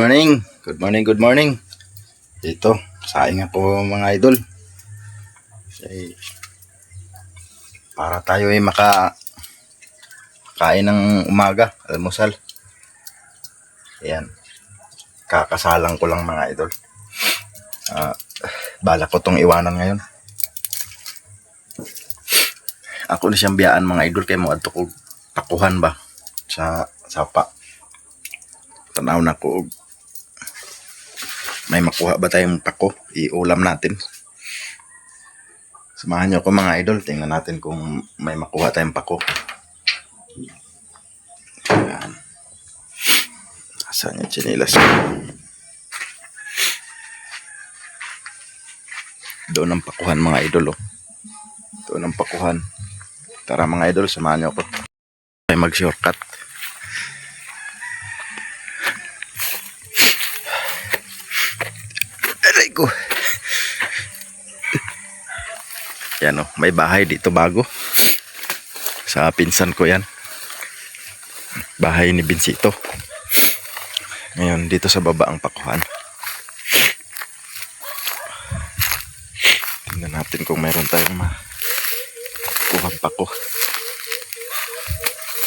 morning. Good morning, good morning. Dito, saing ako mga idol. Para tayo ay makakain ng umaga, almusal. Ayan. Kakasalang ko lang mga idol. Balak ko tong iwanan ngayon. Ako na siyang biyaan mga idol kay mo adto ko takuhan ba sa sapa. Tanaw na ko may makuha ba tayong pako, iulam natin. Samahan nyo ako mga idol, tingnan natin kung may makuha tayong pako. Ayan. Asan yung chinilas? Doon ang pakuhan mga idol. Doon ang pakuhan. Tara mga idol, samahan nyo ako. Ay mag-shortcut. Aray ko. Yan may bahay dito bago. Sa pinsan ko yan. Bahay ni Binsito. Ngayon dito sa baba ang pakuhan. Tingnan natin kung mayroon tayong makuhang pako.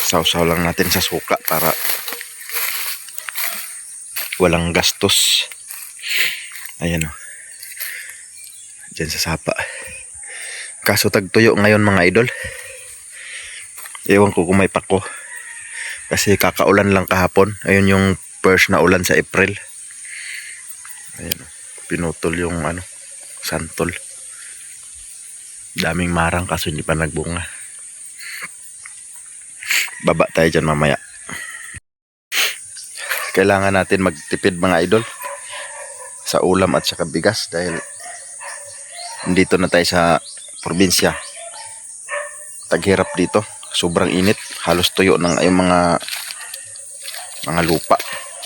Sausaw lang natin sa suka para walang gastos. Ayan Diyan sa sapa. Kaso tagtuyo ngayon mga idol. Ewan ko kung may pako. Kasi kakaulan lang kahapon. Ayun yung first na ulan sa April. Ayan pinutol yung santol. Daming marang kaso hindi pa nagbunga. Baba tayo dyan mamaya. Kailangan natin magtipid mga idol sa ulam at saka bigas dahil dito na tayo sa probinsya. Taghirap dito, sobrang init, halos tuyo ng yung mga lupa.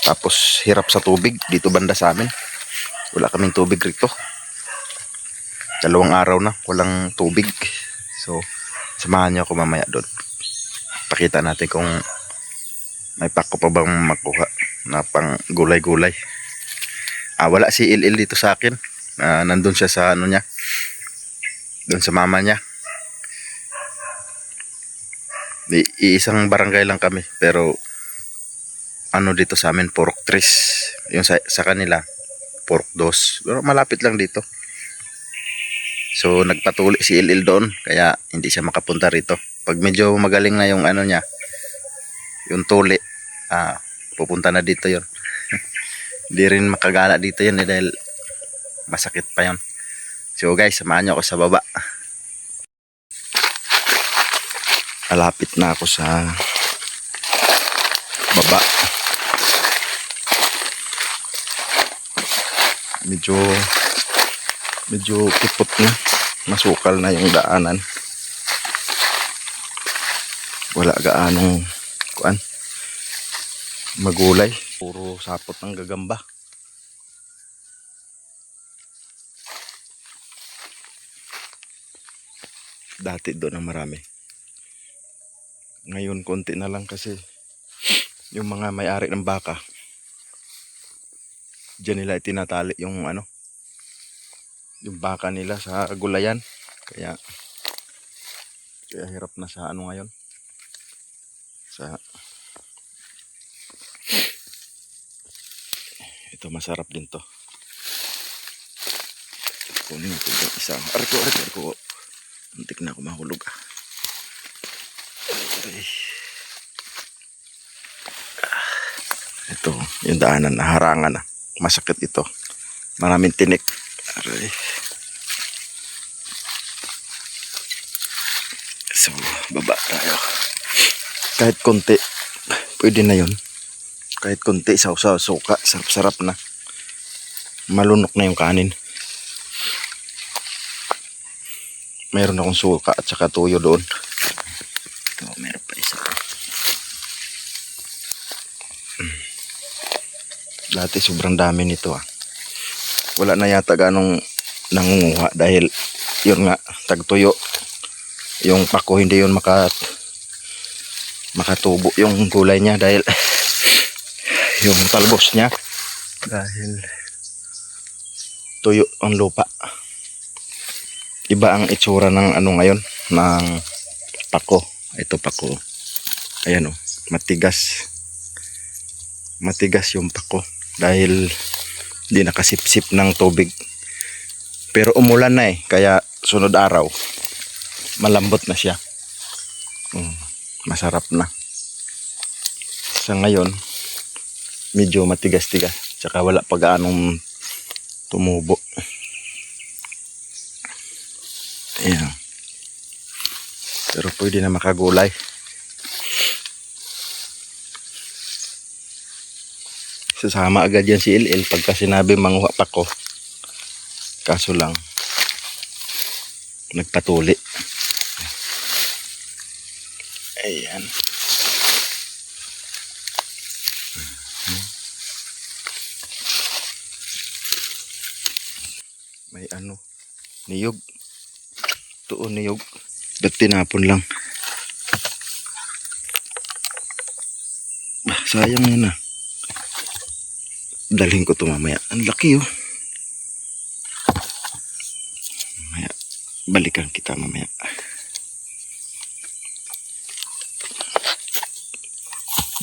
Tapos hirap sa tubig dito banda sa amin. Wala kaming tubig rito. 2 araw na walang tubig. So samahan niyo ako mamaya doon. Pakita natin kung may pako pa bang makuha na pang gulay-gulay. Wala si Il dito sa akin. Nandun siya sa niya. Doon sa mama niya. Iisang barangay lang kami. Pero dito sa amin, Purok 3. Yung sa kanila, Purok 2. Pero malapit lang dito. So nagpatuli si Il doon. Kaya hindi siya makapunta rito. Pag medyo magaling na yung niya, yung tuli, pupunta na dito yon. Hindi rin makagala dito yan dahil masakit pa yon. So guys, samahan nyo ako sa baba. Malapit na ako sa baba. Medyo kipot na. Masukal na yung daanan. Wala gaanong magulay. Puro sapot ng gagamba. Dati doon ang marami. Ngayon konti na lang kasi yung mga may-ari ng baka diyan nila itinatali yung yung baka nila sa gulayan. Kaya hirap na sa ngayon. Ito masarap din to. Kunin natin yung isang arko. Muntik na ako mahulog. Ito yung daanan na harangan na. Masakit ito. Maraming tinik. So baba tayo. Kahit konti pwede na yun. Kahit konti sausaw suka, sarap-sarap na. Malunok na yung kanin. Meron akong suka at saka tuyo doon. Ito, meron pa isa. Dati sobrang dami nito Wala na yata ganong nangunguha dahil yun nga, tagtuyo. Yung pako hindi yun makatubo yung gulay niya dahil yung talbos niya Dahil tuyo ang lupa. Iba ang itsura ng ano ngayon, ng pako. Ito pako. Ayan o, matigas. Matigas yung pako dahil di nakasipsip ng tubig. Pero umulan na kaya sunod araw malambot na siya. Masarap na. Sa ngayon medyo matigas-tigas, tsaka wala pa gaanong tumubo. Ayan. Pero pwede na makagulay. Sasama agad yan si LL pagka sinabi manguha pa ko. Kaso lang nagpatuli. Ayan. May ano, niyog. Tuon niyog. Ba't tinapon lang? Sayang yan ah. Dalhin ko ito mamaya. Ang laki oh. Mamaya, balikan kita mamaya.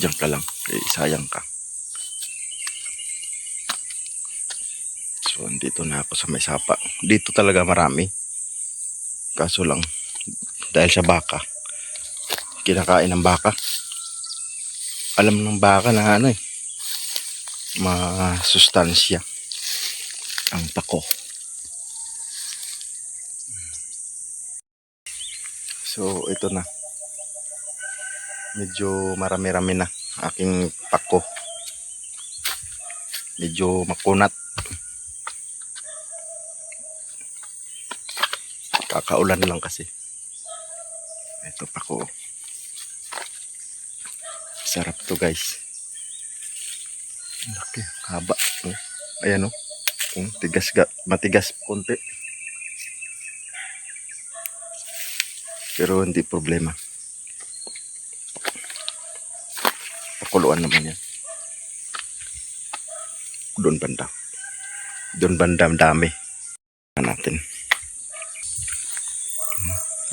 Diyan ka lang. Sayang ka. So, andito na ako sa may sapa. Dito talaga marami. Kaso lang, dahil sa baka, kinakain ng baka. Alam ng baka na ano masustansya ang pako. So, ito na. Medyo marami-rami na aking pako. Medyo makunat. Kakaulan lang kasi. Ito pako. Sarap to guys. Laki, haba. Ayan o. Tigas, matigas konti. Pero hindi problema. Pakuluan naman yan. Doon banda. Doon banda dami. Natin.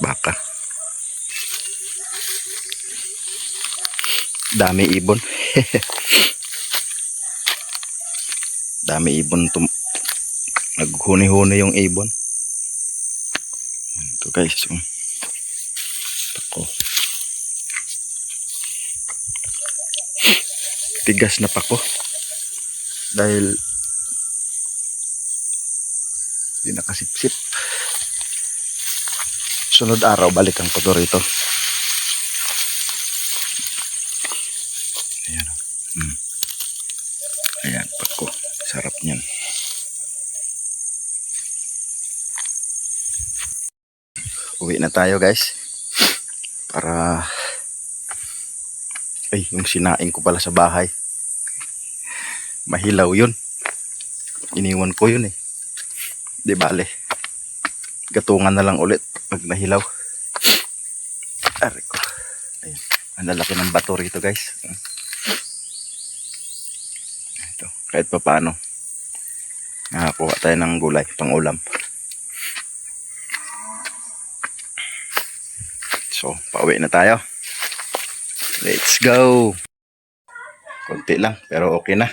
Baka. Dami ibon. Dami ibon. Naghuni-huni yung ibon. Ito guys. Pako. Tigas na pako. Dahil di nakasipsip. Sunod araw balikan ko to rito. Ayan. Ayan pako. Sarap niyan. Uwi na tayo guys. Para yung sinaing ko pala sa bahay. Mahilaw yun. Iniwan ko yun Di bale. Gatungan na lang ulit pag nahilaw. Ari ko. Ayun. Ang lalaki ng bato rito guys. Ito. Kahit pa paano. Nakakuha tayo ng gulay pang ulam. So, pauwi na tayo. Let's go. Konti lang pero okay na.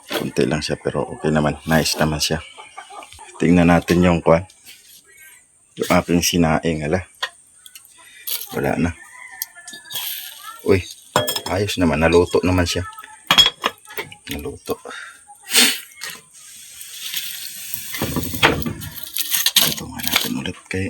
Konti lang siya pero okay naman. Nice naman siya. Tingnan natin yung kwan. Yung aking sinaing. Hala. Wala na. Uy. Ayos naman. Naluto naman siya. Naluto. Ito nga natin ulit kay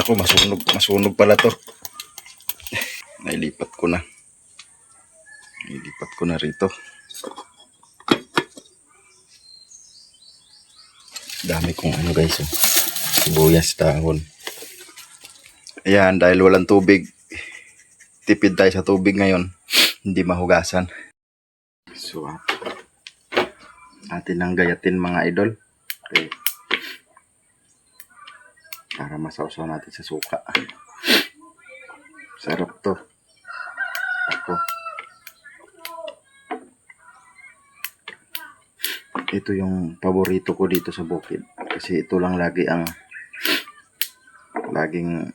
naku, masunog pala to. Nailipat ko na. Nailipat ko na rito. Dami kong ano guys. Sibuyas, dahon. Ayan, dahil walang tubig, tipid tayo sa tubig ngayon. Hindi mahugasan. So, atin nang gayatin mga idol. Okay. Para masawsaw natin sa suka. Sarap to. Ako. Ito yung paborito ko dito sa bukid. Kasi ito lang lagi ang laging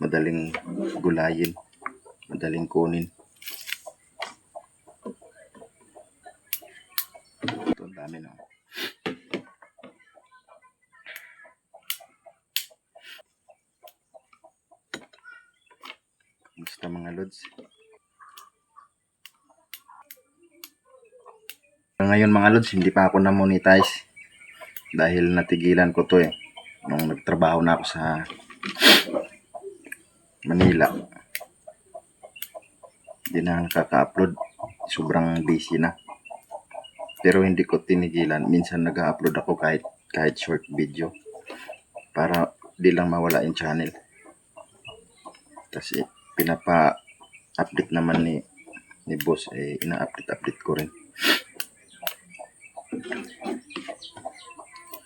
madaling gulayin. Madaling kunin. Ito ang dami na. Basta mga lods. Ngayon mga lods, hindi pa ako na-monetize. Dahil natigilan ko to nung nagtrabaho na ako sa Manila. Hindi na nakaka-upload. Sobrang busy na. Pero hindi ko tinigilan. Minsan nag-upload ako kahit short video. Para di lang mawala yung channel. Kasi pinapa-update naman ni boss. Ina-update ko rin.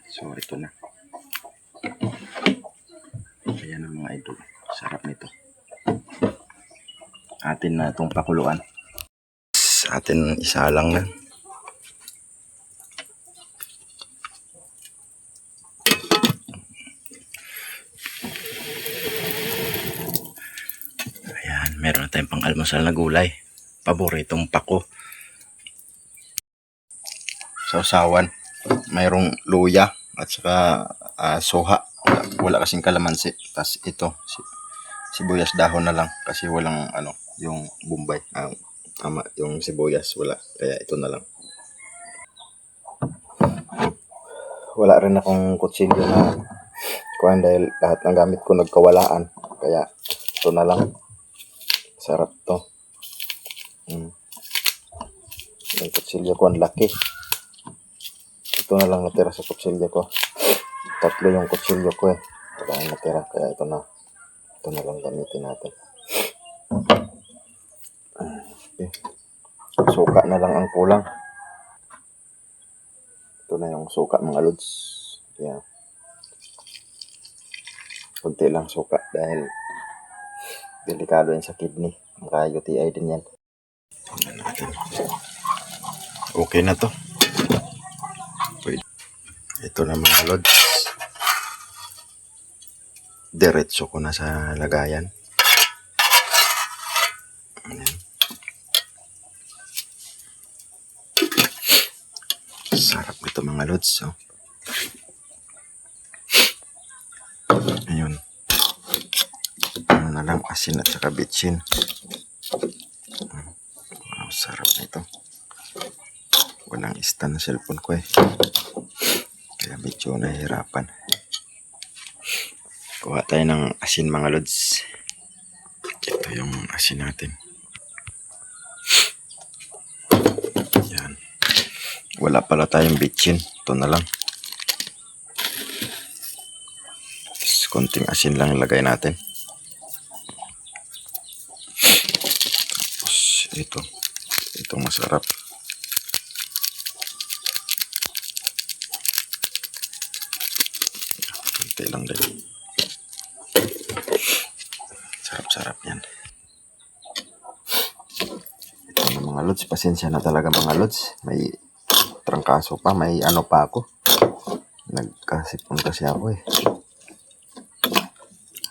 So ito na. Ayan ang mga idol. Sarap nito. Atin na itong pakuluan. Atin isa lang na. Ayan, meron na tayong pang-almusal na gulay. Paboritong pako. Sausawan. Mayroong luya at saka soha. Wala kasing kalamansi. Tapos ito, sibuyas dahon na lang kasi walang yung Bombay. Tama, yung sibuyas wala. Kaya ito na lang. Wala rin akong kutsilyo na kuhan dahil lahat ng gamit ko nagkawalaan. Kaya ito na lang. Sarap to. Yung kutsilyo ko ang laki. Ito na lang natira sa kutsilyo ko. 3 yung kutsilyo ko Wala yung natira. Kaya ito na. Ito na lang gamitin natin. Okay. Suka na lang ang kulang. Ito na yung suka mga lods. Yeah. Kunti lang suka dahil delikado yan sa kidney. Maka-UTI din yan. Okay na to. Ito na mga lods. Diretso ko na sa lagayan. Ayan. Sarap nito mga lods. Ayun. Ano na lang, asin at saka bitchin. Wow, sarap nito. Walang stand na cellphone ko Kaya medyo nahihirapan. Kuha tayo ng asin mga lods. Ito yung asin natin. Yan. Wala pala tayong bitchin. Ito na lang. Tapos konting asin lang ilagay natin. Tapos ito. Itong masarap. Konti lang din. Sarap yan. Ito na mga lods. Pasensya na talaga mga lods. May trangkaso pa. May pa ako. Nagkasipon kasi ako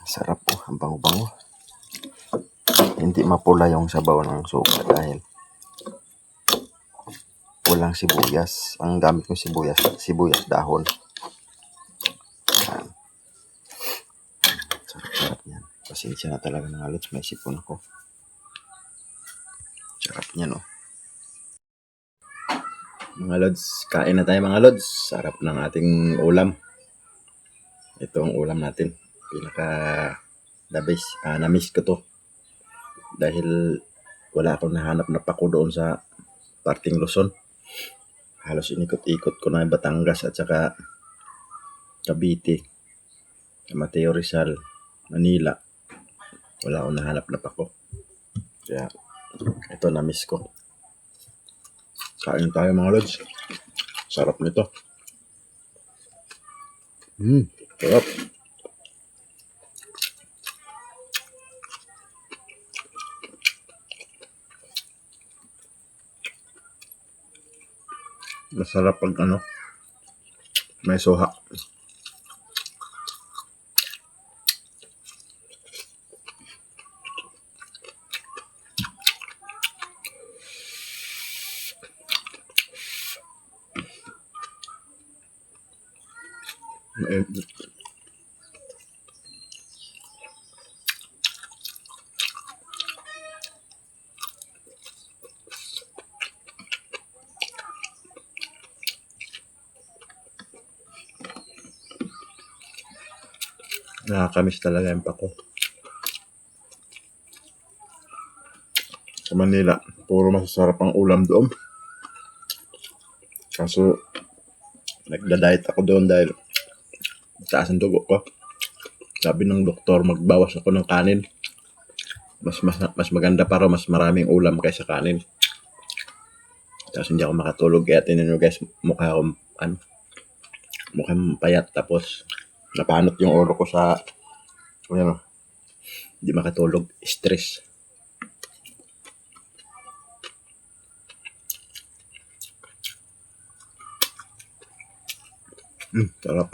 Sarap Ang bango-bango. Hindi mapula yung sabaw ng suka dahil walang sibuyas. Ang gamit ko sibuyas dahon. Sarap yan. Pasensya na talaga mga lods. May sipon ako. Sarap niyan Mga lods, kain na tayo mga lods. Sarap ng ating ulam. Ito ang ulam natin. Pinaka the best. Na-miss ko to. Dahil wala akong nahanap na pako doon sa parting Luzon. Halos inikot-ikot ko na Batangas at saka Cavite. Sa Mateo Rizal, Manila. Wala akong nahanap ako. Kaya ito na-miss ko. Kain tayo mga lods. Sarap nito. Sarap. Masarap pag may suha. Nakakamiss talaga yung pako. Sa Manila, puro masasarap ang ulam doon. Kaso, nagda-diet ako doon dahil mataas ang dugo ko. Sabi ng doktor, magbawas ako ng kanin. Mas maganda para mas maraming ulam kaysa kanin. Tapos hindi ako makatulog. Kaya tinan nyo guys, mukhang payat. Tapos, napanot yung ulo ko sa, hindi makatulog. Stress. Sarap.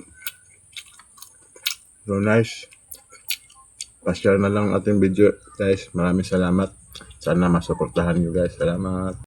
So nice. Pa-share na lang ating video guys. Maraming salamat. Sana masuportahan nyo guys. Salamat.